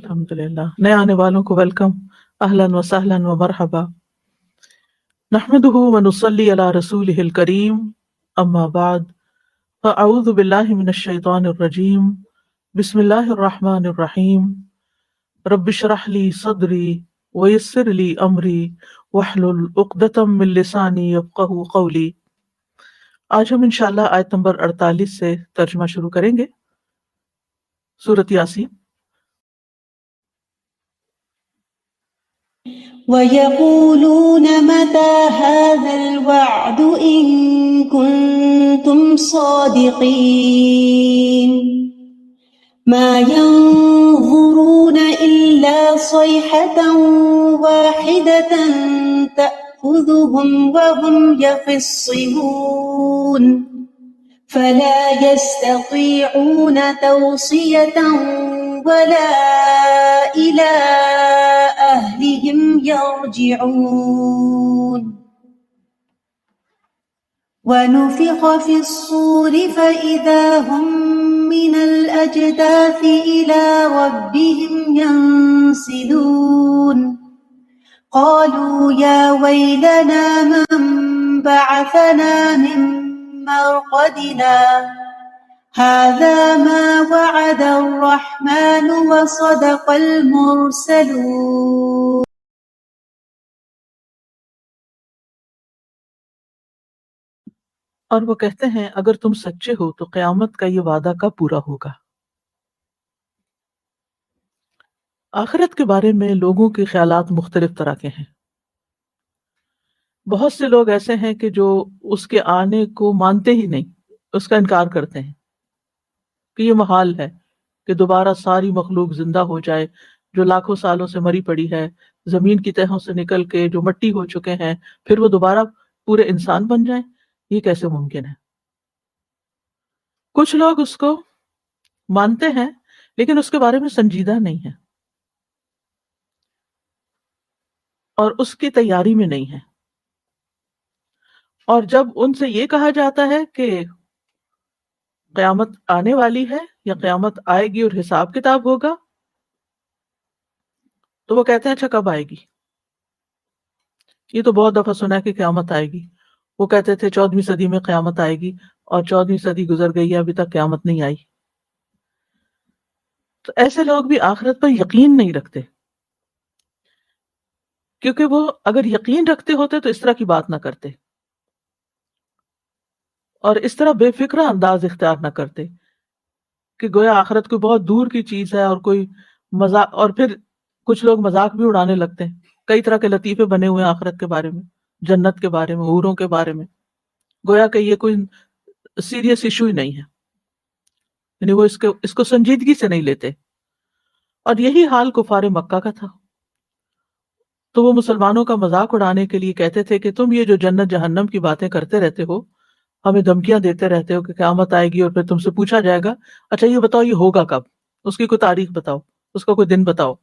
الحمدللہ نئے آنے والوں کو ویلکم، اہلا و سہلا و مرحبا، نحمدہ و نصلی علی رسولہ الکریم، اما بعد فاعوذ باللہ من الشیطان الرجیم، بسم اللہ الرحمن الرحیم، رب اشرح لی صدری ویسر لی امری واحلل عقدۃ من لسانی یفقہوا قولی۔ آج ہم انشاءاللہ آیت نمبر 48 سے ترجمہ شروع کریں گے، سورۃ یاسین۔ وَيَقُولُونَ مَتَى هَذَا الْوَعْدُ إِن كُنتُمْ صَادِقِينَ مَا يَنظُرُونَ إِلَّا صَيْحَةً وَاحِدَةً تَأْخُذُهُمْ وَهُمْ يَخِصِّمُونَ فَلَا يَسْتَطِيعُونَ تَوْصِيَةً وَلَا إِلَىٰ أَهْلِهِمْ يَرْجِعُونَ وَنُفِخَ فِي الصُّورِ فَإِذَا هُم مِّنَ الْأَجْدَاثِ إِلَىٰ رَبِّهِمْ يَنسِلُونَ قَالُوا يَا وَيْلَنَا مَن بَعَثَنَا مِن مَّرْقَدِنَا هَٰذَا مَا وَعَدَ الرَّحْمَٰنُ وَصَدَقَ الْمُرْسَلُونَ۔ اور وہ کہتے ہیں اگر تم سچے ہو تو قیامت کا یہ وعدہ کب پورا ہوگا؟ آخرت کے بارے میں لوگوں کے خیالات مختلف طرح کے ہیں۔ بہت سے لوگ ایسے ہیں کہ جو اس کے آنے کو مانتے ہی نہیں، اس کا انکار کرتے ہیں کہ یہ محال ہے کہ دوبارہ ساری مخلوق زندہ ہو جائے جو لاکھوں سالوں سے مری پڑی ہے، زمین کی تہوں سے نکل کے جو مٹی ہو چکے ہیں، پھر وہ دوبارہ پورے انسان بن جائیں، یہ کیسے ممکن ہے؟ کچھ لوگ اس کو مانتے ہیں لیکن اس کے بارے میں سنجیدہ نہیں ہیں اور اس کی تیاری میں نہیں ہے، اور جب ان سے یہ کہا جاتا ہے کہ قیامت آنے والی ہے یا قیامت آئے گی اور حساب کتاب ہوگا، تو وہ کہتے ہیں اچھا کب آئے گی؟ یہ تو بہت دفعہ سنا ہے کہ قیامت آئے گی۔ وہ کہتے تھے 14ویں صدی میں قیامت آئے گی، اور 14ویں صدی گزر گئی ہے، ابھی تک قیامت نہیں آئی۔ تو ایسے لوگ بھی آخرت پر یقین نہیں رکھتے، کیونکہ وہ اگر یقین رکھتے ہوتے تو اس طرح کی بات نہ کرتے اور اس طرح بے فکرہ انداز اختیار نہ کرتے کہ گویا آخرت کوئی بہت دور کی چیز ہے اور کوئی مذاق، اور پھر کچھ لوگ مذاق بھی اڑانے لگتے ہیں۔ کئی طرح کے لطیفے بنے ہوئے ہیں آخرت کے بارے میں، جنت کے بارے میں، حوروں کے بارے میں، گویا کہ یہ کوئی سیریس ایشو ہی نہیں ہے، یعنی وہ اس کو سنجیدگی سے نہیں لیتے۔ اور یہی حال کفار مکہ کا تھا، تو وہ مسلمانوں کا مذاق اڑانے کے لیے کہتے تھے کہ تم یہ جو جنت جہنم کی باتیں کرتے رہتے ہو، ہمیں دھمکیاں دیتے رہتے ہو کہ قیامت آئے گی اور پھر تم سے پوچھا جائے گا اچھا یہ بتاؤ یہ ہوگا کب، اس کی کوئی تاریخ بتاؤ، اس کا کوئی دن بتاؤ۔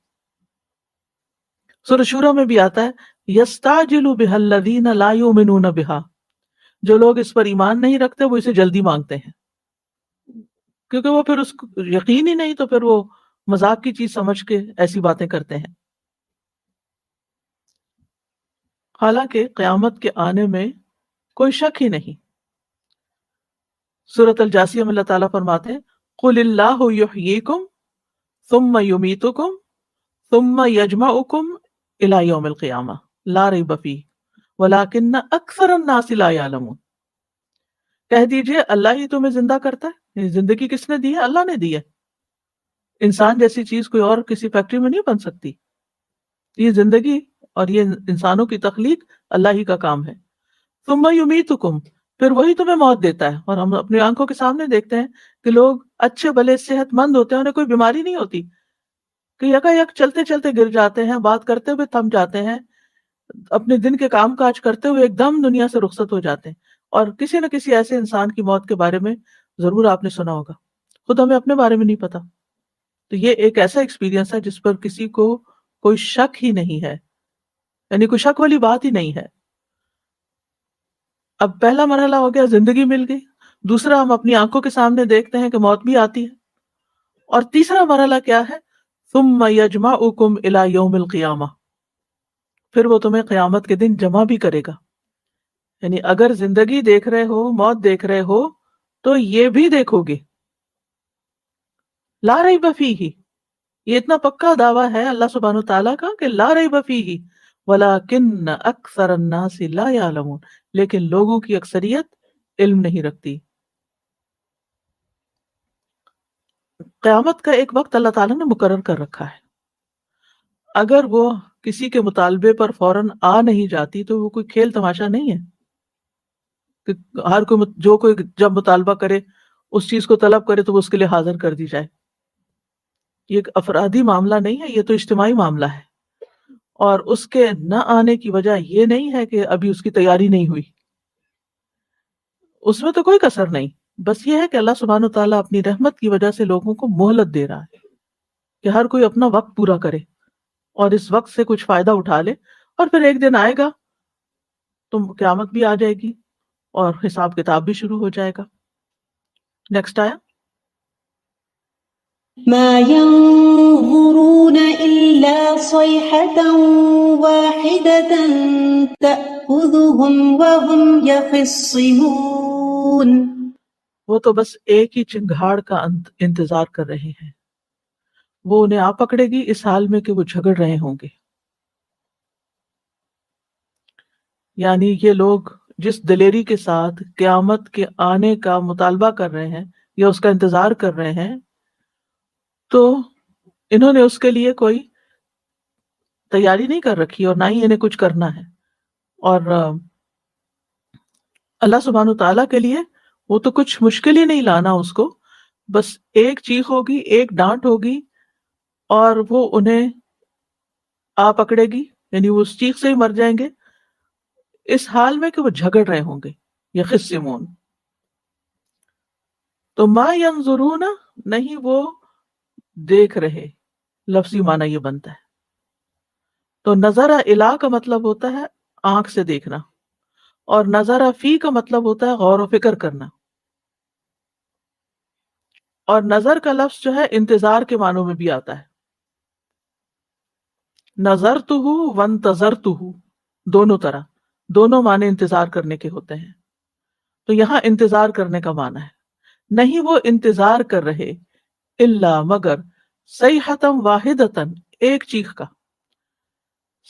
سورۃ شورى میں بھی آتا ہے یستعجل بها الذین لا یؤمنون بها، جو لوگ اس پر ایمان نہیں رکھتے وہ اسے جلدی مانگتے ہیں، کیونکہ وہ پھر اس کو یقین ہی نہیں، تو پھر وہ مذاق کی چیز سمجھ کے ایسی باتیں کرتے ہیں۔ حالانکہ قیامت کے آنے میں کوئی شک ہی نہیں۔ سورۃ الجاثیہ میں اللہ تعالیٰ فرماتے ہیں قل اللہ یحییکم ثم یمیتکم ثم یجمعکم الی یوم القیامہ لا ریب فیہ ولکن اکثر الناس لا یعلمون۔ کہہ دیجئے اللہ ہی تمہیں زندہ کرتا ہے، یعنی زندگی کس نے دی ہے؟ اللہ نے دی ہے۔ انسان جیسی چیز کوئی اور کسی فیکٹری میں نہیں بن سکتی، یہ زندگی اور یہ انسانوں کی تخلیق اللہ ہی کا کام ہے۔ ثم یمیتکم، پھر وہی تمہیں موت دیتا ہے، اور ہم اپنی آنکھوں کے سامنے دیکھتے ہیں کہ لوگ اچھے بھلے صحت مند ہوتے ہیں، انہیں کوئی بیماری نہیں ہوتی، کہ یکا یک چلتے چلتے گر جاتے ہیں، بات کرتے ہوئے تھم جاتے ہیں، اپنے دن کے کام کاج کرتے ہوئے ایک دم دنیا سے رخصت ہو جاتے ہیں۔ اور کسی نہ کسی ایسے انسان کی موت کے بارے میں ضرور آپ نے سنا ہوگا، خود ہمیں اپنے بارے میں نہیں پتا۔ تو یہ ایک ایسا ایکسپیرینس ہے جس پر کسی کو کوئی شک ہی نہیں ہے، یعنی کوئی شک والی بات ہی نہیں ہے۔ اب پہلا مرحلہ ہو گیا زندگی مل گئی، دوسرا ہم اپنی آنکھوں کے سامنے دیکھتے ہیں کہ موت بھی آتی ہے، اور تیسرا مرحلہ کیا ہے؟ ثم یجمعکم الی یوم القیامہ، پھر وہ تمہیں قیامت کے دن جمع بھی کرے گا. یعنی اگر زندگی دیکھ رہے ہو، موت دیکھ رہے ہو، تو یہ بھی دیکھو گے. لا ریب فیہ، یہ اتنا پکا دعویٰ ہے اللہ سبحانہ تعالیٰ کا کہ لا ریب فیہ ولکن اکثر الناس لا یعلمون، لیکن لوگوں کی اکثریت علم نہیں رکھتی. قیامت کا ایک وقت اللہ تعالیٰ نے مقرر کر رکھا ہے، اگر وہ کسی کے مطالبے پر فوراً آ نہیں جاتی تو وہ کوئی کھیل تماشا نہیں ہے کہ ہر کوئی جو کوئی جب مطالبہ کرے اس چیز کو طلب کرے تو وہ اس کے لیے حاضر کر دی جائے. یہ ایک افرادی معاملہ نہیں ہے، یہ تو اجتماعی معاملہ ہے. اور اس کے نہ آنے کی وجہ یہ نہیں ہے کہ ابھی اس کی تیاری نہیں ہوئی، اس میں تو کوئی کسر نہیں. بس یہ ہے کہ اللہ سبحانہ تعالیٰ اپنی رحمت کی وجہ سے لوگوں کو مہلت دے رہا ہے کہ ہر کوئی اپنا وقت پورا کرے اور اس وقت سے کچھ فائدہ اٹھا لے، اور پھر ایک دن آئے گا تو قیامت بھی آ جائے گی اور حساب کتاب بھی شروع ہو جائے گا. نیکسٹ آیا. ما ينظرون إلا صيحة واحدة تأخذهم وهم يخصمون. وہ تو بس ایک ہی چنگھاڑ کا انتظار کر رہے ہیں، وہ انہیں آ پکڑے گی اس حال میں کہ وہ جھگڑ رہے ہوں گے. یعنی یہ لوگ جس دلیری کے ساتھ قیامت کے آنے کا مطالبہ کر رہے ہیں یا اس کا انتظار کر رہے ہیں، تو انہوں نے اس کے لیے کوئی تیاری نہیں کر رکھی اور نہ ہی انہیں کچھ کرنا ہے. اور اللہ سبحانہ تعالیٰ کے لیے وہ تو کچھ مشکل ہی نہیں لانا اس کو، بس ایک چیخ ہوگی، ایک ڈانٹ ہوگی اور وہ انہیں آ پکڑے گی، یعنی وہ اس چیخ سے ہی مر جائیں گے اس حال میں کہ وہ جھگڑ رہے ہوں گے. یخصمون، تو ما ینظرون، نہیں وہ دیکھ رہے، لفظی معنی یہ بنتا ہے. تو نظر الی کا مطلب ہوتا ہے آنکھ سے دیکھنا، اور نظر فی کا مطلب ہوتا ہے غور و فکر کرنا. اور نظر کا لفظ جو ہے انتظار کے معنوں میں بھی آتا ہے. نظرتہ وانتظرتہ، دونوں طرح، دونوں معنی انتظار کرنے کے ہوتے ہیں. تو یہاں انتظار کرنے کا معنی ہے، نہیں وہ انتظار کر رہے الا مگر صیحۃ واحدۃ، ایک چیخ کا.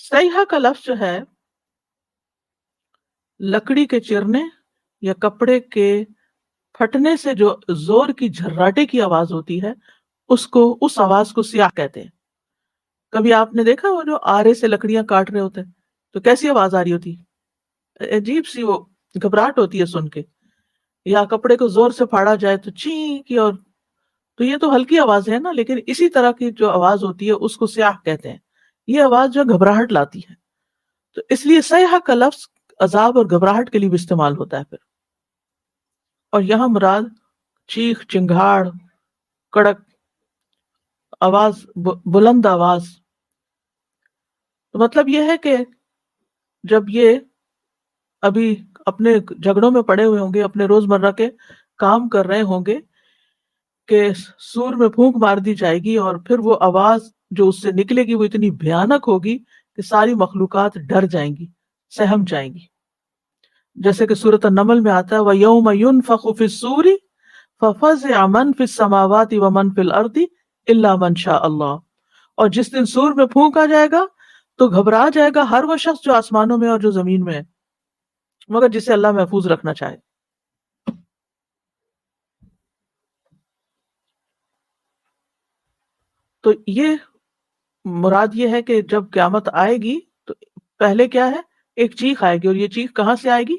صیحہ کا لفظ جو ہے لکڑی کے چرنے یا کپڑے کے پھٹنے سے جو زور کی جھراٹے کی آواز ہوتی ہے اس آواز کو صیاح کہتے ہیں. کبھی آپ نے دیکھا وہ جو آرے سے لکڑیاں کاٹ رہے ہوتے ہیں تو کیسی آواز آ رہی ہوتی، عجیب سی، وہ گھبراہٹ ہوتی ہے سن کے. یا کپڑے کو زور سے پھاڑا جائے تو چیں کی، اور تو یہ تو ہلکی آواز ہے نا، لیکن اسی طرح کی جو آواز ہوتی ہے اس کو صیاح کہتے ہیں. یہ آواز جو گھبراہٹ لاتی ہے، تو اس لیے صیحہ کا لفظ عذاب اور گھبراہٹ کے لیے بھی استعمال ہوتا ہے پھر. اور یہاں مراد چیخ، چنگھاڑ، کڑک آواز، بلند آواز. تو مطلب یہ ہے کہ جب یہ ابھی اپنے جھگڑوں میں پڑے ہوئے ہوں گے، اپنے روزمرہ کے کام کر رہے ہوں گے کہ سور میں پھونک مار دی جائے گی اور پھر وہ آواز جو اس سے نکلے گی وہ اتنی بھیانک ہوگی کہ ساری مخلوقات ڈر جائیں گی، سہم جائیں گی. جیسے کہ سورۃ النمل میں آتا ہے وَيَوْمَ يُنفَخُ فِي الصُّورِ فَفَزِعَ مَن فِي السَّمَاوَاتِ وَمَن فِي الْأَرْضِ إِلَّا مَن شَاءَ اللَّهُ. اور جس دن سور میں پھونکا جائے گا تو گھبرا جائے گا ہر وہ شخص جو آسمانوں میں اور جو زمین میں ہے، مگر جسے اللہ محفوظ رکھنا چاہے. تو یہ مراد یہ ہے کہ جب قیامت آئے گی تو پہلے کیا ہے، ایک چیخ آئے گی. اور یہ چیخ کہاں سے آئے گی؟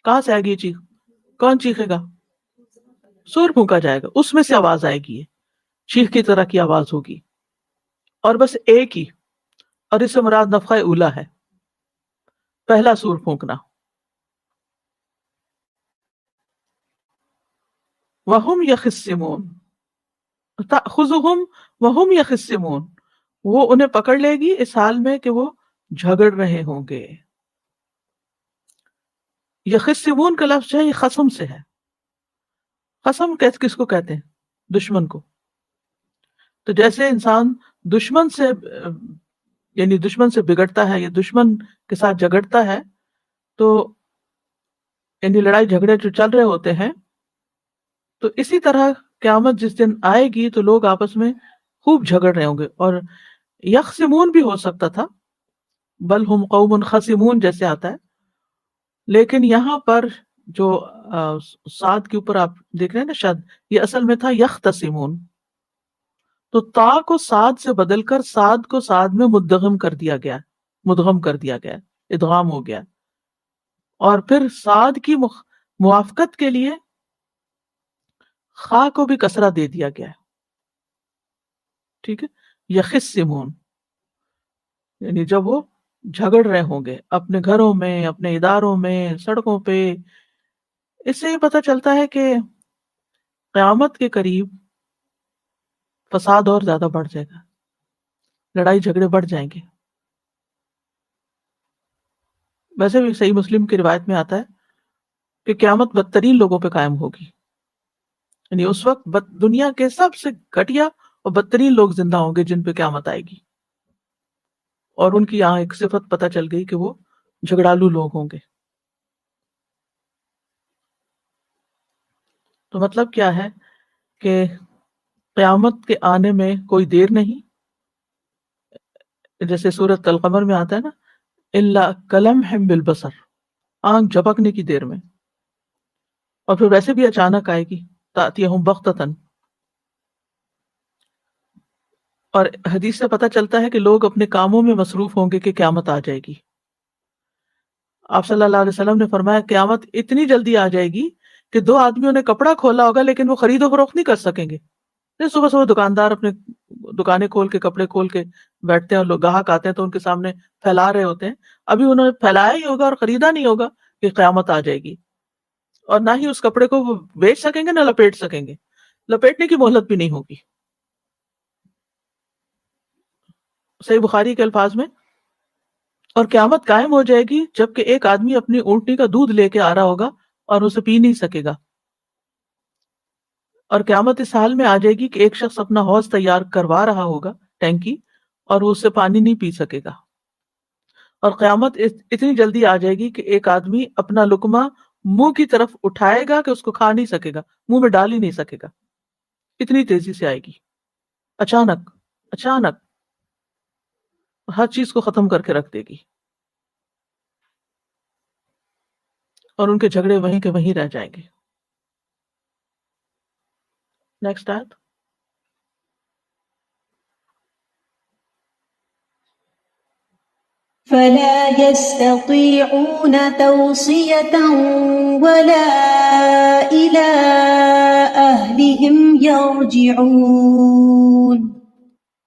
کہاں سے آئے گی یہ چیخ؟ کون چیخے گا؟ سور پھونکا جائے گا، اس میں سے آواز آئے گی، چیخ کی طرح کی آواز ہوگی، اور بس ایک ہی. اور اس سے مراد نفخہ اولا ہے، پہلا سور پھونکنا. وَهُمْ يَخِصِّمُونَ تَأْخُذُهُمْ وَهُمْ يَخِصِّمُونَ، وہ انہیں پکڑ لے گی اس حال میں کہ وہ جھگڑ رہے ہوں گے. یخصمون کا لفظ ہے یہ خصم سے ہے. خصم کس کو کہتے ہیں؟ دشمن کو. تو جیسے انسان دشمن سے یعنی دشمن سے بگڑتا ہے یا دشمن کے ساتھ جھگڑتا ہے، تو یعنی لڑائی جھگڑے جو چل رہے ہوتے ہیں، تو اسی طرح قیامت جس دن آئے گی تو لوگ آپس میں خوب جھگڑ رہے ہوں گے. اور یخصمون بھی ہو سکتا تھا، بل ہم قوم خصمون جیسے آتا ہے، لیکن یہاں پر جو صاد کے اوپر آپ دیکھ رہے ہیں نا شد، یہ اصل میں تھا یختصمون. تو تا کو صاد سے بدل کر صاد کو صاد میں مدغم کر دیا گیا، مدغم کر دیا گیا، ادغام ہو گیا. اور پھر صاد کی موافقت کے لیے خا کو بھی کسرہ دے دیا گیا ہے. ٹھیک ہے، یخصمون یعنی جب وہ جھگڑ رہے ہوں گے اپنے گھروں میں، اپنے اداروں میں، سڑکوں پہ. اس سے یہ پتہ چلتا ہے کہ قیامت کے قریب فساد اور زیادہ بڑھ جائے گا، لڑائی جھگڑے بڑھ جائیں گے. ویسے بھی صحیح مسلم کی روایت میں آتا ہے کہ قیامت بدترین لوگوں پہ قائم ہوگی. یعنی اس وقت دنیا کے سب سے گھٹیا اور بدترین لوگ زندہ ہوں گے جن پہ قیامت آئے گی. اور ان کی یہاں ایک صفت پتہ چل گئی کہ وہ جھگڑالو لوگ ہوں گے. تو مطلب کیا ہے کہ قیامت کے آنے میں کوئی دیر نہیں. جیسے سورۃ القمر میں آتا ہے نا، الا کلمح بالبصر، آنکھ جھپکنے کی دیر میں. اور پھر ویسے بھی اچانک آئے گی، تأتیہم بغتۃ. اور حدیث سے پتہ چلتا ہے کہ لوگ اپنے کاموں میں مصروف ہوں گے کہ قیامت آ جائے گی. آپ صلی اللہ علیہ وسلم نے فرمایا قیامت اتنی جلدی آ جائے گی کہ دو آدمیوں نے کپڑا کھولا ہوگا لیکن وہ خرید و فروخت نہیں کر سکیں گے. صبح صبح دکاندار اپنے دکانیں کھول کے، کپڑے کھول کے بیٹھتے ہیں، اور لوگ گاہک آتے ہیں تو ان کے سامنے پھیلا رہے ہوتے ہیں. ابھی انہوں نے پھیلایا ہی ہوگا اور خریدا نہیں ہوگا کہ قیامت آ جائے گی. اور نہ ہی اس کپڑے کو وہ بیچ سکیں گے، نہ لپیٹ سکیں گے. لپیٹنے کی مہلت بھی نہیں ہوگی. صحیح بخاری کے الفاظ میں، اور قیامت قائم ہو جائے گی جبکہ ایک آدمی اپنی اونٹنی کا دودھ لے کے آ رہا ہوگا اور اسے پی نہیں سکے گا. اور قیامت اس حال میں آ جائے گی کہ ایک شخص اپنا حوض تیار کروا رہا ہوگا، ٹینکی، اور وہ اس سے پانی نہیں پی سکے گا. اور قیامت اتنی جلدی آ جائے گی کہ ایک آدمی اپنا لقمہ منہ کی طرف اٹھائے گا کہ اس کو کھا نہیں سکے گا، منہ میں ڈال ہی نہیں سکے گا. اتنی تیزی سے آئے گی، اچانک اچانک ہر چیز کو ختم کر کے رکھ دے گی. اور ان کے جھگڑے وہیں کے وہیں رہ جائیں گے. نیکسٹ آیت. فلا يستطيعون توصية ولا إلى أهلهم يرجعون.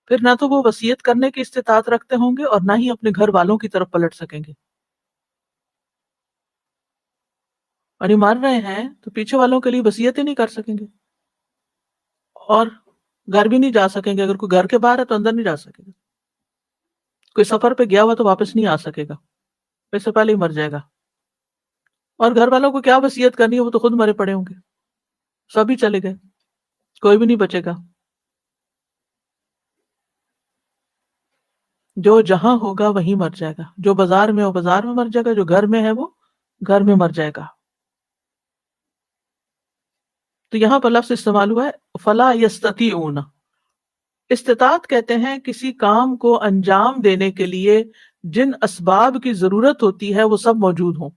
پھر نہ تو وہ وصیت کرنے کی استطاعت رکھتے ہوں گے اور نہ ہی اپنے گھر والوں کی طرف پلٹ سکیں گے. اور یہ مار رہے ہیں تو پیچھے والوں کے لیے وصیت ہی نہیں کر سکیں گے، اور گھر بھی نہیں جا سکیں گے. اگر کوئی گھر کے باہر ہے تو اندر نہیں جا سکے گا. کوئی سفر پہ گیا ہوا تو واپس نہیں آ سکے گا، اس سے پہلے ہی مر جائے گا. اور گھر والوں کو کیا وصیت کرنی ہے، وہ تو خود مرے پڑے ہوں گے، سب ہی چلے گئے، کوئی بھی نہیں بچے گا. جو جہاں ہوگا وہیں مر جائے گا. جو بازار میں ہو بازار میں مر جائے گا، جو گھر میں ہے وہ گھر میں مر جائے گا. تو یہاں پر لفظ استعمال ہوا ہے فلا یستطیعون. استطاعت کہتے ہیں کسی کام کو انجام دینے کے لیے جن اسباب کی ضرورت ہوتی ہے وہ سب موجود ہوں.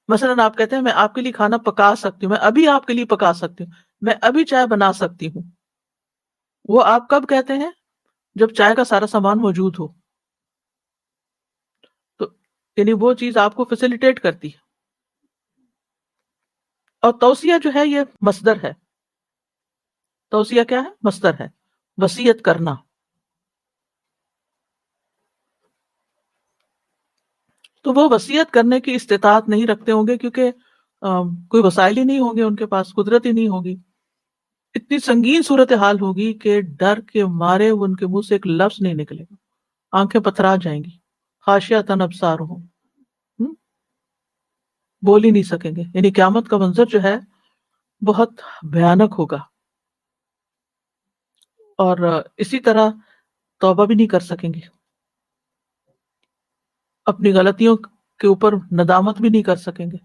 مثلا آپ کہتے ہیں میں آپ کے لیے کھانا پکا سکتی ہوں، میں ابھی آپ کے لیے پکا سکتی ہوں، میں ابھی چائے بنا سکتی ہوں. وہ آپ کب کہتے ہیں؟ جب چائے کا سارا سامان موجود ہو. تو یعنی وہ چیز آپ کو فیسیلیٹیٹ کرتی ہے. اور توصیہ جو ہے یہ مصدر ہے. توصیہ کیا ہے؟ مصدر ہے، وصیت کرنا. تو وہ وصیت کرنے کی استطاعت نہیں رکھتے ہوں گے کیونکہ کوئی وسائل ہی نہیں ہوں گے ان کے پاس، قدرت ہی نہیں ہوگی. اتنی سنگین صورتحال ہوگی کہ ڈر کے مارے ان کے منہ سے ایک لفظ نہیں نکلے گا، آنکھیں پتھرا جائیں گی، خاشعۃ ابصارہم، بول ہی نہیں سکیں گے. یعنی قیامت کا منظر جو ہے بہت بھیانک ہوگا، اور اسی طرح توبہ بھی نہیں کر سکیں گے، اپنی غلطیوں کے اوپر ندامت بھی نہیں کر سکیں گے،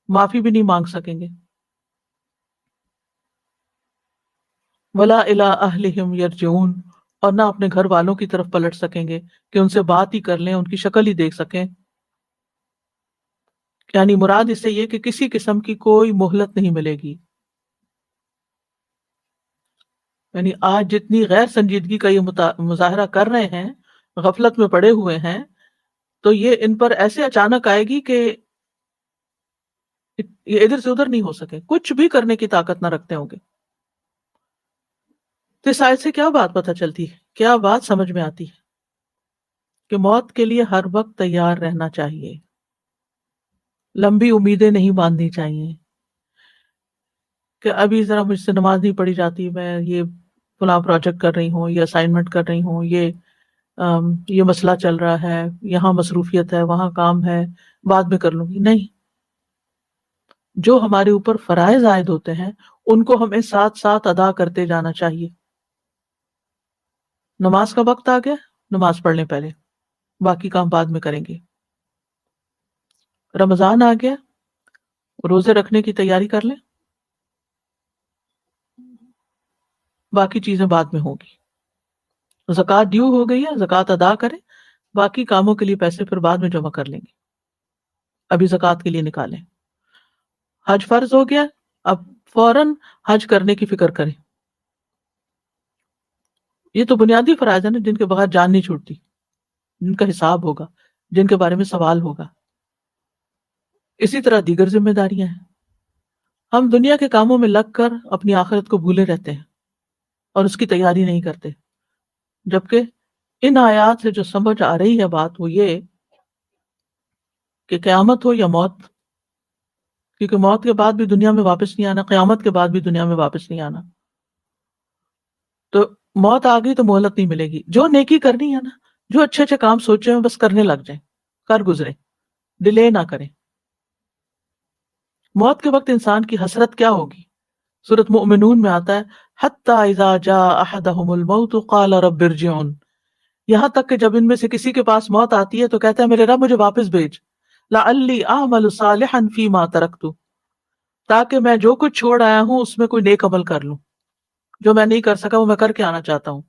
معافی بھی نہیں مانگ سکیں گے۔ ولا الی اہلہم یرجعون، اور نہ اپنے گھر والوں کی طرف پلٹ سکیں گے کہ ان سے بات ہی کر لیں، ان کی شکل ہی دیکھ سکیں۔ یعنی مراد اس سے یہ کہ کسی قسم کی کوئی مہلت نہیں ملے گی۔ یعنی آج جتنی غیر سنجیدگی کا یہ مظاہرہ کر رہے ہیں، غفلت میں پڑے ہوئے ہیں، تو یہ ان پر ایسے اچانک آئے گی کہ یہ ادھر سے ادھر نہیں ہو سکے، کچھ بھی کرنے کی طاقت نہ رکھتے ہوں گے۔ تو اس آیت سے کیا بات پتہ چلتی ہے، کیا بات سمجھ میں آتی ہے؟ کہ موت کے لیے ہر وقت تیار رہنا چاہیے، لمبی امیدیں نہیں باندھنی چاہیے کہ ابھی ذرا مجھ سے نماز نہیں پڑھی جاتی، میں یہ فلاں پروجیکٹ کر رہی ہوں، یہ اسائنمنٹ کر رہی ہوں، یہ مسئلہ چل رہا ہے، یہاں مصروفیت ہے، وہاں کام ہے، بعد میں کر لوں گی۔ نہیں، جو ہمارے اوپر فرائض عائد ہوتے ہیں ان کو ہمیں ساتھ ساتھ ادا کرتے جانا چاہیے۔ نماز کا وقت آ گیا، نماز پڑھ لیں پہلے، باقی کام بعد میں کریں گے۔ رمضان آ گیا، روزے رکھنے کی تیاری کر لیں، باقی چیزیں بعد میں ہوں گی۔ زکوٰۃ ڈیو ہو گئی ہے، زکوٰۃ ادا کریں، باقی کاموں کے لیے پیسے پھر بعد میں جمع کر لیں گے، ابھی زکوٰۃ کے لیے نکالیں۔ حج فرض ہو گیا، اب فوراً حج کرنے کی فکر کریں۔ یہ تو بنیادی فرائض ہیں نا، جن کے بغیر جان نہیں چھوٹتی، جن کا حساب ہوگا، جن کے بارے میں سوال ہوگا۔ اسی طرح دیگر ذمہ داریاں ہیں۔ ہم دنیا کے کاموں میں لگ کر اپنی آخرت کو بھولے رہتے ہیں اور اس کی تیاری نہیں کرتے، جبکہ ان آیات سے جو سمجھ آ رہی ہے بات وہ یہ کہ قیامت ہو یا موت، کیونکہ موت کے بعد بھی دنیا میں واپس نہیں آنا، قیامت کے بعد بھی دنیا میں واپس نہیں آنا، تو موت آ گئی تو مہلت نہیں ملے گی۔ جو نیکی کرنی ہے نا، جو اچھے اچھے کام سوچے ہیں بس کرنے لگ جائیں، کر گزرے، ڈیلے نہ کریں۔ موت کے وقت انسان کی حسرت کیا ہوگی؟ سورۃ مؤمنون میں آتا ہے حتی اذا جاء احدهم الموت قال رب ارجعون، یہاں تک کہ جب ان میں سے کسی کے پاس موت آتی ہے تو کہتا ہے میرے رب مجھے واپس بھیج، لعلی اعمل صالحا فیما ترکت، تاکہ میں جو کچھ چھوڑ آیا ہوں اس میں کوئی نیک عمل کر لوں، جو میں نہیں کر سکا وہ میں کر کے آنا چاہتا ہوں۔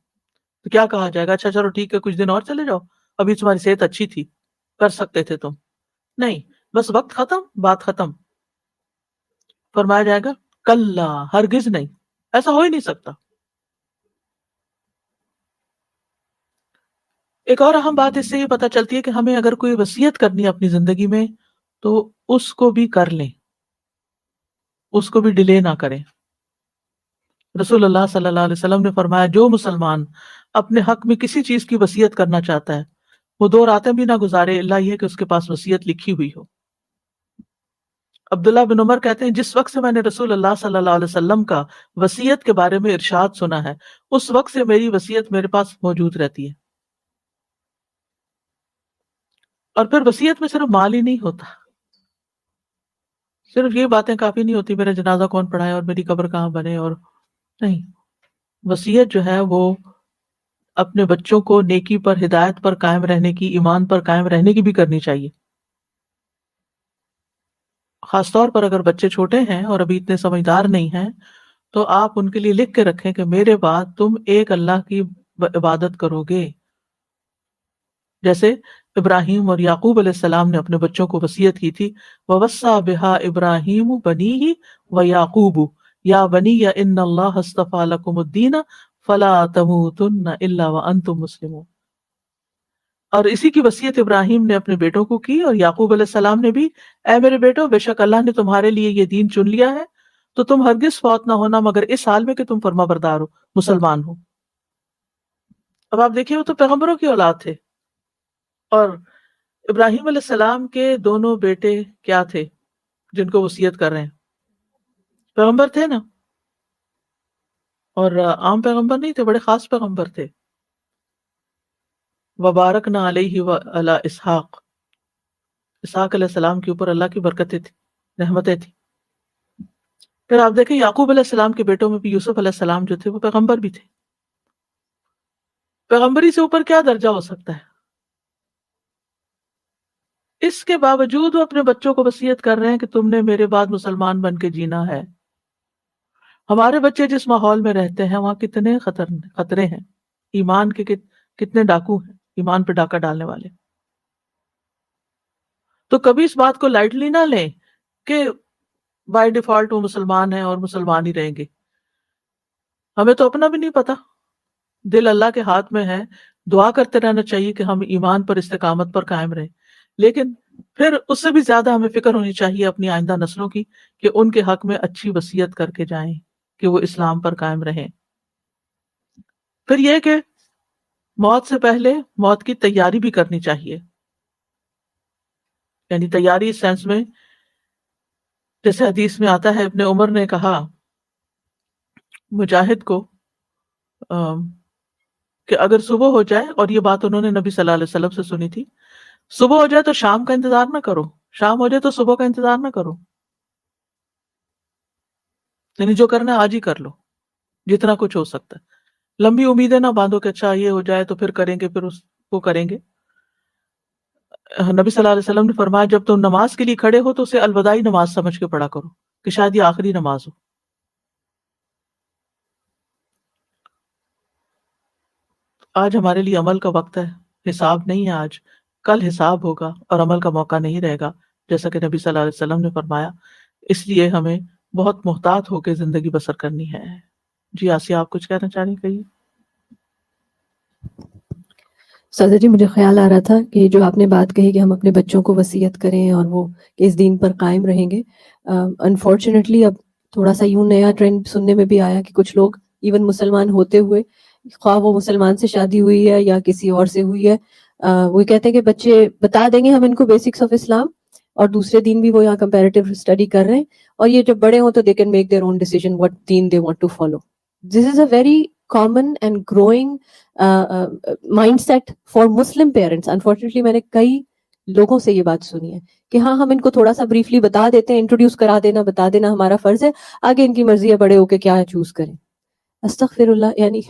تو کیا کہا جائے گا؟ اچھا چلو ٹھیک ہے، کچھ دن اور چلے جاؤ، ابھی تمہاری صحت اچھی تھی، کر سکتے تھے تم۔ نہیں، بس وقت ختم، بات ختم۔ فرمایا جائے گا کلا، ہرگز نہیں، ایسا ہو ہی نہیں سکتا۔ ایک اور اہم بات اس سے یہ پتہ چلتی ہے کہ ہمیں اگر کوئی وصیت کرنی ہے اپنی زندگی میں تو اس کو بھی کر لیں، اس کو بھی ڈیلے نہ کریں۔ رسول اللہ صلی اللہ علیہ وسلم نے فرمایا جو مسلمان اپنے حق میں کسی چیز کی وصیت کرنا چاہتا ہے وہ 2 راتیں بھی نہ گزارے اللہ یہ کہ اس کے پاس وصیت لکھی ہوئی ہو۔ عبداللہ بن عمر کہتے ہیں جس وقت سے میں نے رسول اللہ صلی اللہ علیہ وسلم کا وصیت کے بارے میں ارشاد سنا ہے اس وقت سے میری وصیت میرے پاس موجود رہتی ہے۔ اور پھر وصیت میں صرف مال ہی نہیں ہوتا، صرف یہ باتیں کافی نہیں ہوتی میرا جنازہ کون پڑھائے اور میری قبر کہاں بنے، اور نہیں، وصیت جو ہے وہ اپنے بچوں کو نیکی پر، ہدایت پر قائم رہنے کی، ایمان پر قائم رہنے کی بھی کرنی چاہیے۔ خاص طور پر اگر بچے چھوٹے ہیں اور ابھی اتنے سمجھدار نہیں ہیں تو آپ ان کے لیے لکھ کے رکھیں کہ میرے بعد تم ایک اللہ کی عبادت کرو گے، جیسے ابراہیم اور یعقوب علیہ السلام نے اپنے بچوں کو وصیت کی تھی وَوَصَّى بِهَا إِبْرَاهِيمُ بَنِيهِ وَيَعْقُوبُ يَا بَنِيَّ إِنَّ اللَّهَ اصْطَفَىٰ لَكُمُ الدِّينَ فَلَا تَمُوتُنَّ إِلَّا وَأَنْتُمْ مُسْلِمُونَ۔ اور اسی کی وصیت ابراہیم نے اپنے بیٹوں کو کی اور یعقوب علیہ السلام نے بھی، اے میرے بیٹو بے شک اللہ نے تمہارے لیے یہ دین چن لیا ہے تو تم ہرگز فوت نہ ہونا مگر اس حال میں کہ تم فرما بردار ہو، مسلمان ہو۔ اب آپ دیکھیں وہ تو پیغمبروں کی اولاد تھے، اور ابراہیم علیہ السلام کے دونوں بیٹے کیا تھے جن کو وصیت کر رہے ہیں؟ پیغمبر تھے نا، اور عام پیغمبر نہیں تھے، بڑے خاص پیغمبر تھے۔ وبارکنا علیہ وعلی اسحاق، اسحاق علیہ السلام کے اوپر اللہ کی برکتیں تھی، رحمتیں تھی۔ پھر آپ دیکھیں یعقوب علیہ السلام کے بیٹوں میں بھی یوسف علیہ السلام جو تھے وہ پیغمبر بھی تھے. پیغمبری سے اوپر کیا درجہ ہو سکتا ہے؟ اس کے باوجود وہ اپنے بچوں کو وصیت کر رہے ہیں کہ تم نے میرے بعد مسلمان بن کے جینا ہے. ہمارے بچے جس ماحول میں رہتے ہیں وہاں کتنے خطرے ہیں، ایمان کے کتنے ڈاکو ہیں، ایمان پہ ڈاکہ ڈالنے والے. تو کبھی اس بات کو لائٹلی نہ لیں کہ بائی ڈیفالٹ وہ مسلمان ہیں اور مسلمان ہی رہیں گے. ہمیں تو اپنا بھی نہیں پتا، دل اللہ کے ہاتھ میں ہے. دعا کرتے رہنا چاہیے کہ ہم ایمان پر استقامت پر قائم رہیں، لیکن پھر اس سے بھی زیادہ ہمیں فکر ہونی چاہیے اپنی آئندہ نسلوں کی کہ ان کے حق میں اچھی وصیت کر کے جائیں کہ وہ اسلام پر قائم رہیں. پھر یہ کہ موت سے پہلے موت کی تیاری بھی کرنی چاہیے. یعنی تیاری اس سینس میں، جیسے حدیث میں آتا ہے ابن عمر نے کہا مجاہد کو کہ اگر صبح ہو جائے، اور یہ بات انہوں نے نبی صلی اللہ علیہ وسلم سے سنی تھی، صبح ہو جائے تو شام کا انتظار نہ کرو، شام ہو جائے تو صبح کا انتظار نہ کرو. یعنی جو کرنا ہے آج ہی کر لو جتنا کچھ ہو سکتا ہے. لمبی امیدیں نہ باندھو کہ اچھا یہ ہو جائے تو پھر کریں گے، پھر اس کو کریں گے. نبی صلی اللہ علیہ وسلم نے فرمایا جب تم نماز کے لیے کھڑے ہو تو اسے الوداعی نماز سمجھ کے پڑھا کرو کہ شاید یہ آخری نماز ہو. آج ہمارے لیے عمل کا وقت ہے، حساب نہیں ہے آج. کل حساب ہوگا اور عمل کا موقع نہیں رہے گا، جیسا کہ نبی صلی اللہ علیہ وسلم نے فرمایا. اس لیے ہمیں بہت محتاط ہو کے زندگی بسر کرنی ہے. جی آسیہ، آپ کچھ کہنا چاہ رہی ہیں؟ کہیے. سادہ جی، مجھے خیال آ رہا تھا کہ جو آپ نے بات کہی کہ ہم اپنے بچوں کو وصیت کریں اور وہ کہ اس دین پر قائم رہیں گے. انفارچونیٹلی اب تھوڑا سا یوں نیا ٹرینڈ سننے میں بھی آیا کہ کچھ لوگ ایون مسلمان ہوتے ہوئے، خواہ وہ مسلمان سے شادی ہوئی ہے یا کسی اور سے ہوئی ہے، وہ کہتے ہیں کہ بچے بتا دیں گے ہم ان کو بیسکس آف اسلام، اور دوسرے دین بھی وہ یہاں کمپیریٹیو اسٹڈی کر رہے ہیں، اور یہ جب بڑے ہوں تو they can make their own decision what then they want to follow. This is a very common and growing mindset for Muslim parents. Unfortunately میں نے کئی لوگوں سے یہ بات سنی ہے کہ ہاں ہم ان کو تھوڑا سا بریفلی بتا دیتے ہیں، انٹروڈیوس کرا دینا، بتا دینا ہمارا فرض ہے، آگے ان کی مرضی ہے بڑے ہو کے کیا چوز کریں. استغفر اللہ. یعنی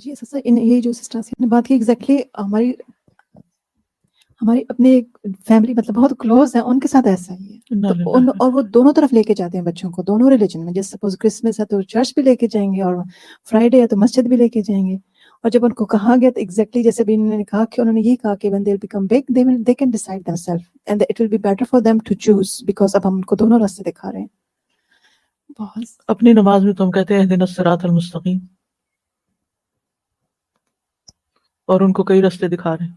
جی سر، یہ جو سسٹر سے نے بات کی ایگزیکٹلی ہماری اپنے فیملی مطلب بہت کلوز ہے، ان کے ساتھ ایسا ہی ہے. تو اور وہ دونوں طرف لے کے جاتے ہیں بچوں کو، دونوں ریلیجن میں. جیسے سپوز کرسمس ہے تو چرچ بھی لے کے جائیں گے، اور فرائیڈے ہے تو مسجد بھی لے کے جائیں گے. اور جب ان کو کہا گیا تو ایگزیکٹلی جیسے بھی انہوں نے کہا کہ انہوں نے یہ کہا کہ when they'll become big they can decide themselves and it will be better for them to choose because اب ہم ان کو دونوں راستے دکھا رہے ہیں. بہت اپنی نماز میں تم کہتے ہیں اہدنا الصراط المستقیم، اور ان کو کئی راستے دکھا رہے ہیں.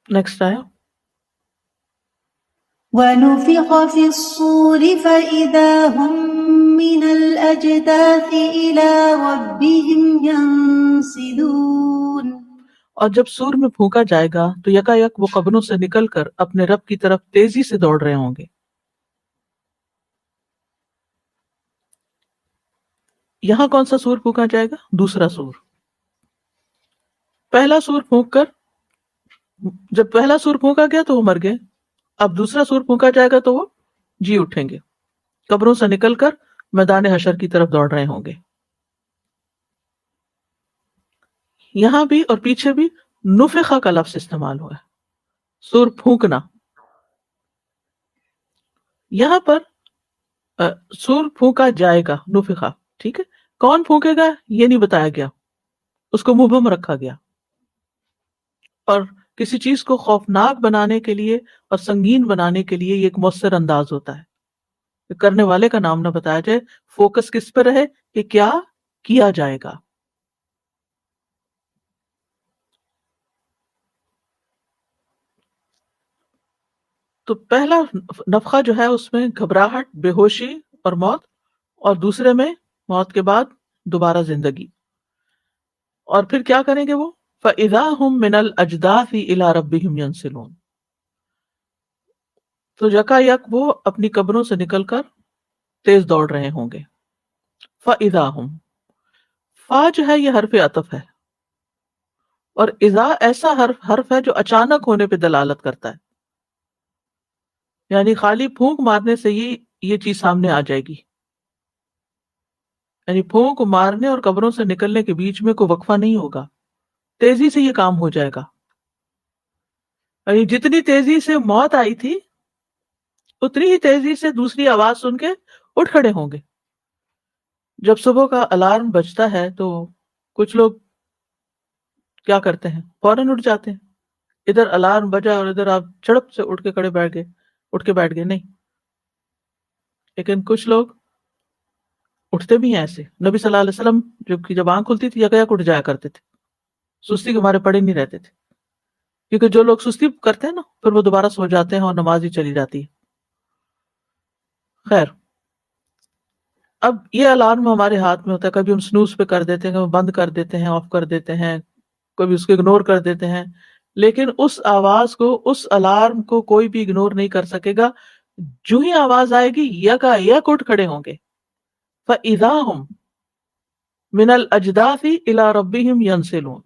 نیکسٹ آیا ونفخ في الصور فإذا هم من الأجداث إلى ربهم ينسلون. اور جب سور میں پھونکا جائے گا تو یکا یک وہ قبروں سے نکل کر اپنے رب کی طرف تیزی سے دوڑ رہے ہوں گے. یہاں کون سا سور پھونکا جائے گا؟ دوسرا سور. پہلا سور پھونک کر، جب پہلا سور پھونکا گیا تو وہ مر گئے، اب دوسرا سور پھونکا جائے گا تو وہ جی اٹھیں گے، قبروں سے نکل کر میدان حشر کی طرف دوڑ رہے ہوں گے. یہاں بھی اور پیچھے بھی نفخہ کا لفظ استعمال ہوا ہے، سور پھونکنا. یہاں پر سور پھونکا جائے گا، نفخہ، ٹھیک ہے. کون پھونکے گا یہ نہیں بتایا گیا، اس کو مبہم رکھا گیا. اور کسی چیز کو خوفناک بنانے کے لیے اور سنگین بنانے کے لیے یہ ایک مؤثر انداز ہوتا ہے کہ کرنے والے کا نام نہ بتایا جائے، فوکس کس پہ رہے کہ کیا کیا جائے گا. تو پہلا نفخہ جو ہے اس میں گھبراہٹ، بے ہوشی اور موت، اور دوسرے میں موت کے بعد دوبارہ زندگی. اور پھر کیا کریں گے وہ؟ فَإِذَا هُم مِّنَ الْأَجْدَاثِ إِلَىٰ رَبِّهِمْ يَنْسِلُونَ. تو یکا یک وہ اپنی قبروں سے نکل کر تیز دوڑ رہے ہوں گے. فَإِذَا هُمْ، فا جو ہے یہ حرف عطف ہے، اور اذا ایسا حرف ہے جو اچانک ہونے پہ دلالت کرتا ہے، یعنی خالی پھونک مارنے سے ہی یہ چیز سامنے آ جائے گی، یعنی پھونک مارنے اور قبروں سے نکلنے کے بیچ میں کوئی وقفہ نہیں ہوگا، تیزی سے یہ کام ہو جائے گا. یعنی جتنی تیزی سے موت آئی تھی اتنی ہی تیزی سے دوسری آواز سن کے اٹھ کھڑے ہوں گے. جب صبح کا الارم بجتا ہے تو کچھ لوگ کیا کرتے ہیں، فوراً اٹھ جاتے ہیں. ادھر الارم بجا اور ادھر آپ چڑپ سے اٹھ کے بیٹھ گئے، نہیں. لیکن کچھ لوگ اٹھتے بھی ہیں ایسے. نبی صلی اللہ علیہ وسلم جب آنکھ کھلتی تھی یکایک اٹھ جایا کرتے تھے، سستی کے مارے پڑے نہیں رہتے تھے، کیونکہ جو لوگ سستی کرتے ہیں نا پھر وہ دوبارہ سو جاتے ہیں اور نماز ہی چلی جاتی ہے. خیر، اب یہ الارم ہمارے ہاتھ میں ہوتا ہے، کبھی ہم سنوز پہ کر دیتے ہیں، کبھی بند کر دیتے ہیں، آف کر دیتے ہیں، کبھی اس کو اگنور کر دیتے ہیں، لیکن اس آواز کو، اس الارم کو کوئی بھی اگنور نہیں کر سکے گا. جو ہی آواز آئے گی یکایک اٹھ کھڑے ہوں گے. فَإِذَا هُمْ مِنَ الْأَجْدَاثِ إِلَىٰ رَبِّهِمْ يَنْسِلُونَ.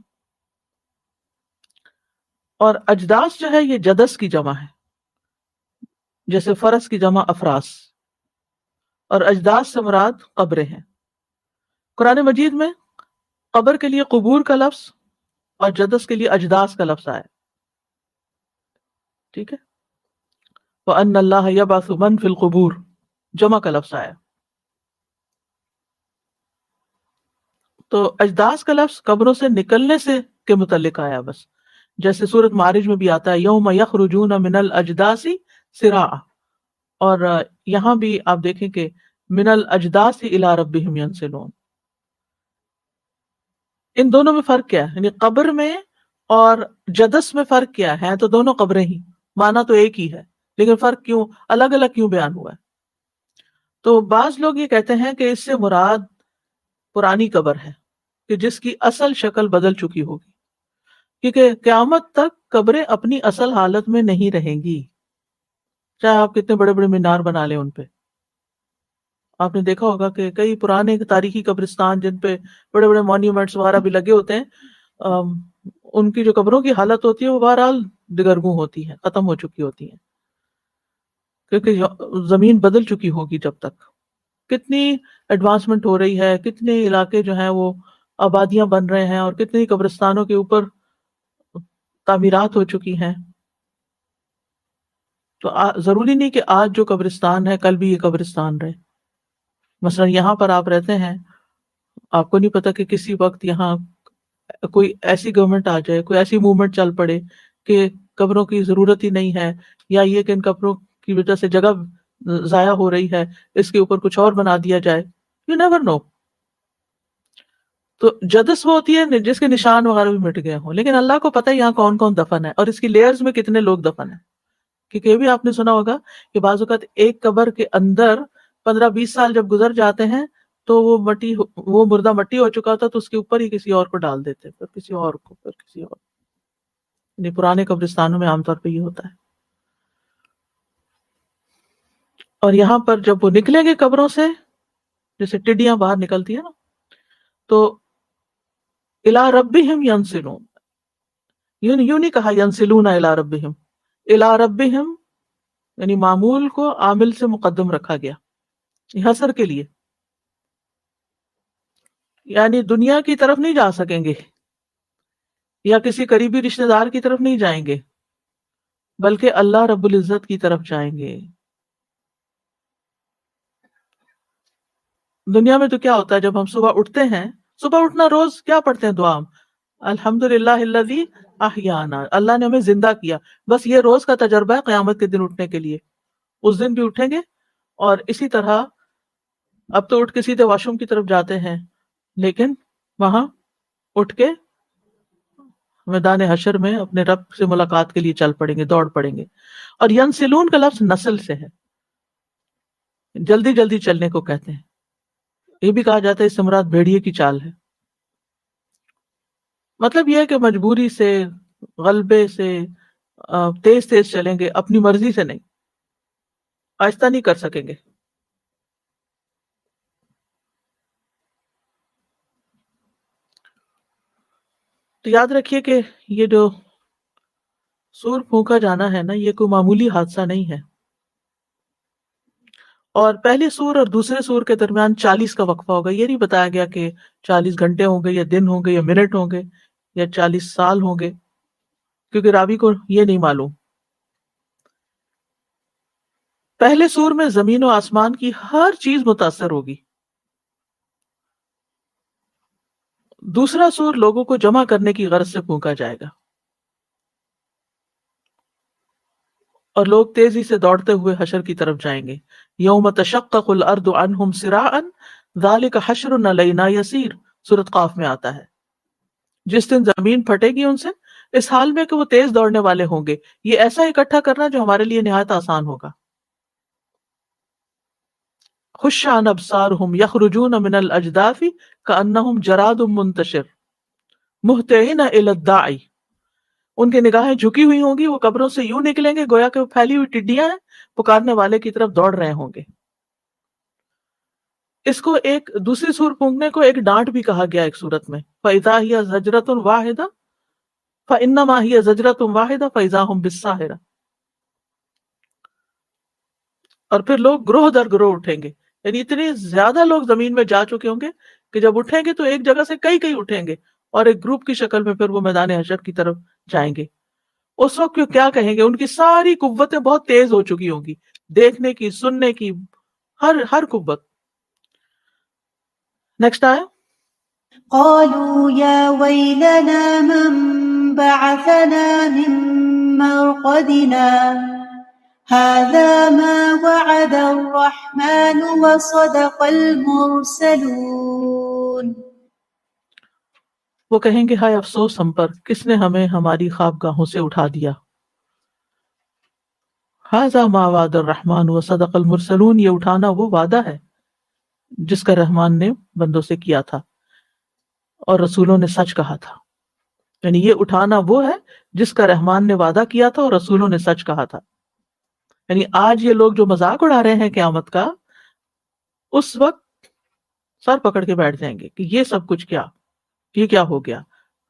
اور اجداث جو ہے یہ جدس کی جمع ہے، جیسے فرس کی جمع افراس، اور اجداث سے مراد قبریں ہیں. قرآن مجید میں قبر کے لیے قبور کا لفظ اور جدس کے لیے اجداث کا لفظ آیا. ٹھیک ہے، وَأَنَّ اللَّهَ يَبْعَثُ مَن فِي الْقُبُورِ جمع کا لفظ آیا. تو اجداث کا لفظ قبروں سے نکلنے سے کے متعلق آیا بس، جیسے سورۃ معارج میں بھی آتا ہے یوم یخرجون من الاجداث سراعا، اور یہاں بھی آپ دیکھیں کہ من الاجداث الی ربہم ینسلون. ان دونوں میں فرق کیا ہے؟ یعنی قبر میں اور جدس میں فرق کیا ہے؟ تو دونوں قبریں ہی، معنی تو ایک ہی ہے، لیکن فرق کیوں، الگ الگ کیوں بیان ہوا ہے؟ تو بعض لوگ یہ کہتے ہیں کہ اس سے مراد پرانی قبر ہے کہ جس کی اصل شکل بدل چکی ہوگی، کیونکہ قیامت تک قبریں اپنی اصل حالت میں نہیں رہیں گی، چاہے آپ کتنے بڑے بڑے مینار بنا لیں ان پہ. آپ نے دیکھا ہوگا کہ کئی پرانے تاریخی قبرستان جن پہ بڑے بڑے مونیومنٹس وغیرہ بھی لگے ہوتے ہیں، ان کی جو قبروں کی حالت ہوتی ہے وہ بہرحال دگرگوں ہوتی ہے، ختم ہو چکی ہوتی ہیں، کیونکہ زمین بدل چکی ہوگی. جب تک کتنی ایڈوانسمنٹ ہو رہی ہے، کتنے علاقے جو ہیں وہ آبادیاں بن رہے ہیں، اور کتنی قبرستانوں کے اوپر تعمیرات ہو چکی ہیں. تو ضروری نہیں کہ آج جو قبرستان ہے کل بھی یہ قبرستان رہے. مثلا یہاں پر آپ رہتے ہیں، آپ کو نہیں پتا کہ کسی وقت یہاں کوئی ایسی گورنمنٹ آ جائے، کوئی ایسی موومنٹ چل پڑے کہ قبروں کی ضرورت ہی نہیں ہے، یا یہ کہ ان قبروں کی وجہ سے جگہ ضائع ہو رہی ہے، اس کے اوپر کچھ اور بنا دیا جائے. You never know. تو جدس وہ ہوتی ہے جس کے نشان وغیرہ بھی مٹ گئے ہوں، لیکن اللہ کو پتہ ہے یہاں کون کون دفن ہے اور اس کی لیئرز میں کتنے لوگ دفن ہیں. کیونکہ یہ بھی آپ نے سنا ہوگا کہ بعض اوقات ایک قبر کے اندر 15-20 سال جب گزر جاتے ہیں تو وہ مردہ مٹی ہو چکا تھا تو اس کے اوپر ہی کسی اور کو ڈال دیتے، پھر کسی اور کو، پھر کسی اور. یعنی پرانے قبرستانوں میں عام طور پہ یہ ہوتا ہے. اور یہاں پر جب وہ نکلیں گے قبروں سے، جیسے ٹڈیاں باہر نکلتی ہیں نا، تو الی ربہم ینسلون، یوں نہیں کہا ینسلون الی ربہم، الی ربہم یعنی معمول کو عامل سے مقدم رکھا گیا حصر کے لیے. یعنی دنیا کی طرف نہیں جا سکیں گے یا کسی قریبی رشتہ دار کی طرف نہیں جائیں گے، بلکہ اللہ رب العزت کی طرف جائیں گے. دنیا میں تو کیا ہوتا ہے جب ہم صبح اٹھتے ہیں، صبح اٹھنا روز کیا پڑھتے ہیں دعا، الحمدللہ الذی احیانا، اللہ نے ہمیں زندہ کیا. بس یہ روز کا تجربہ ہے قیامت کے دن اٹھنے کے لیے. اس دن بھی اٹھیں گے، اور اسی طرح اب تو اٹھ کے سیدھے واش روم کی طرف جاتے ہیں، لیکن وہاں اٹھ کے میدان حشر میں اپنے رب سے ملاقات کے لیے چل پڑیں گے، دوڑ پڑیں گے. اور ینسلون کا لفظ نسل سے ہے، جلدی جلدی چلنے کو کہتے ہیں. یہ بھی کہا جاتا ہے اس سے مراد بھیڑیے کی چال ہے. مطلب یہ ہے کہ مجبوری سے، غلبے سے تیز تیز چلیں گے، اپنی مرضی سے نہیں، آہستہ نہیں کر سکیں گے. تو یاد رکھیے کہ یہ جو سور پھونکا جانا ہے نا، یہ کوئی معمولی حادثہ نہیں ہے. اور پہلے سور اور دوسرے سور کے درمیان 40 کا وقفہ ہوگا. یہ نہیں بتایا گیا کہ 40 گھنٹے ہوں گے یا دن ہوں گے یا منٹ ہوں گے یا 40 سال ہوں گے، کیونکہ راوی کو یہ نہیں معلوم. پہلے سور میں زمین و آسمان کی ہر چیز متاثر ہوگی. دوسرا سور لوگوں کو جمع کرنے کی غرض سے پھونکا جائے گا اور لوگ تیزی سے دوڑتے ہوئے حشر کی طرف جائیں گے. یوم تشقق الارض عنہم سراعا ذالک حشر علینا یسیر، سورۃ قاف میں آتا ہے. جس دن زمین پھٹے گی ان سے، اس حال میں کہ وہ تیز دوڑنے والے ہوں گے، یہ ایسا اکٹھا کرنا جو ہمارے لیے نہایت آسان ہوگا. خش عن ابصارهم یخرجون من الاجداث کانہم جراد منتشر مہطعین الی الداعی، ان کی نگاہیں جھکی ہوئی ہوں گی، وہ قبروں سے یوں نکلیں گے گویا کہ وہ پھیلی ہوئی ٹڈیاں ہیں، پکارنے والے کی طرف دوڑ رہے ہوں گے. اس کو ایک دوسری سور پھونکنے کو ایک ڈانٹ بھی کہا گیا ایک صورت میں، فَإِذَا هِيَ زَجْرَةٌ وَاحِدَةٌ فَإِنَّمَا هِيَ زَجْرَةٌ وَاحِدَةٌ فَإِذَا هُمْ بِالسَّاهِرَةِ. اور پھر لوگ گروہ در گروہ اٹھیں گے، یعنی اتنے زیادہ لوگ زمین میں جا چکے ہوں گے کہ جب اٹھیں گے تو ایک جگہ سے کئی اٹھیں گے اور ایک گروپ کی شکل میں پھر وہ میدان حشر کی طرف جائیں گے. اس وقت وہ کیا کہیں گے؟ ان کی ساری قوتیں بہت تیز ہو چکی ہوں گی، دیکھنے کی، سننے کی، ہر قوت. نیکسٹ آیا قالوا يا ويلنا من بعثنا من مرقدنا هذا ما وعد الرحمن وصدق المرسلون. وہ کہیں گے ہائے افسوس ہم پر، کس نے ہمیں ہماری خوابگاہوں سے اٹھا دیا. ھذا ما وعد الرحمن وصدق المرسلون، یہ اٹھانا وہ وعدہ ہے جس کا رحمان نے بندوں سے کیا تھا اور رسولوں نے سچ کہا تھا. یعنی یہ اٹھانا وہ ہے جس کا رحمان نے وعدہ کیا تھا اور رسولوں نے سچ کہا تھا. یعنی آج یہ لوگ جو مذاق اڑا رہے ہیں قیامت کا، اس وقت سر پکڑ کے بیٹھ جائیں گے کہ یہ سب کچھ کیا، یہ کیا ہو گیا،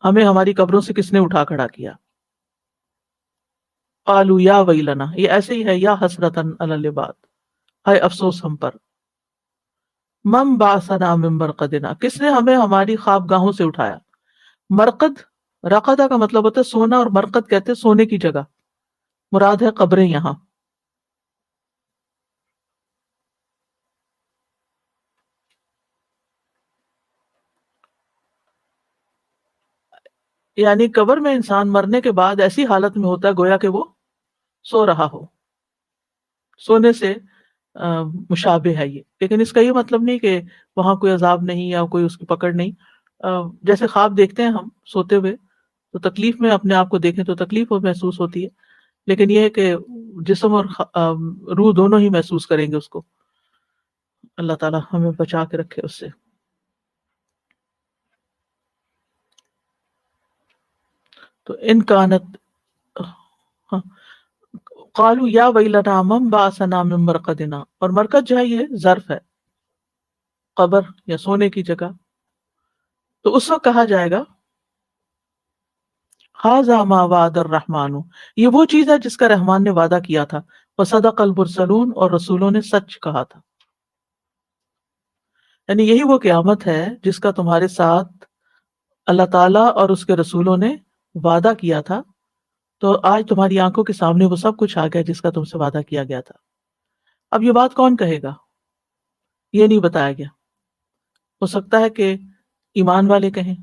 ہمیں ہماری قبروں سے کس نے اٹھا کھڑا کیا. قالوا یا ویلنا، یہ ایسے ہی ہے، یا حسرتن علی العباد، ہائے افسوس ہم پر. من بعثنا من مرقدنا، کس نے ہمیں ہماری خوابگاہوں سے اٹھایا. مرقد، رقدہ کا مطلب ہوتا ہے سونا، اور مرقد کہتے ہیں سونے کی جگہ، مراد ہے قبریں. یہاں یعنی قبر میں انسان مرنے کے بعد ایسی حالت میں ہوتا ہے گویا کہ وہ سو رہا ہو. سونے سے مشابہ ہے یہ، لیکن اس کا یہ مطلب نہیں کہ وہاں کوئی عذاب نہیں یا کوئی اس کی پکڑ نہیں. جیسے خواب دیکھتے ہیں ہم سوتے ہوئے تو تکلیف میں اپنے آپ کو دیکھیں تو تکلیف محسوس ہوتی ہے، لیکن یہ ہے کہ جسم اور روح دونوں ہی محسوس کریں گے اس کو. اللہ تعالیٰ ہمیں بچا کے رکھے اس سے. تو ان کانت قالوا یا ویلنا من بعثنا من مرقدنا، اور مرقد جو ہے یہ ظرف ہے، قبر یا سونے کی جگہ. تو اس وقت کہا جائے گا ھذا ما وعد الرحمن، یہ وہ چیز ہے جس کا رحمان نے وعدہ کیا تھا، وصدق المرسلون، اور رسولوں نے سچ کہا تھا. یعنی یہی وہ قیامت ہے جس کا تمہارے ساتھ اللہ تعالیٰ اور اس کے رسولوں نے وعدہ کیا تھا. تو آج تمہاری آنکھوں کے سامنے وہ سب کچھ آ گیا جس کا تم سے وعدہ کیا گیا تھا. اب یہ بات کون کہے گا یہ نہیں بتایا گیا. ہو سکتا ہے کہ ایمان والے کہیں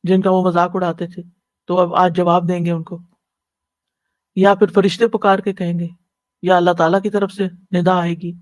جن کا وہ مذاق اڑاتے تھے، تو اب آج جواب دیں گے ان کو، یا پھر فرشتے پکار کے کہیں گے، یا اللہ تعالیٰ کی طرف سے ندا آئے گی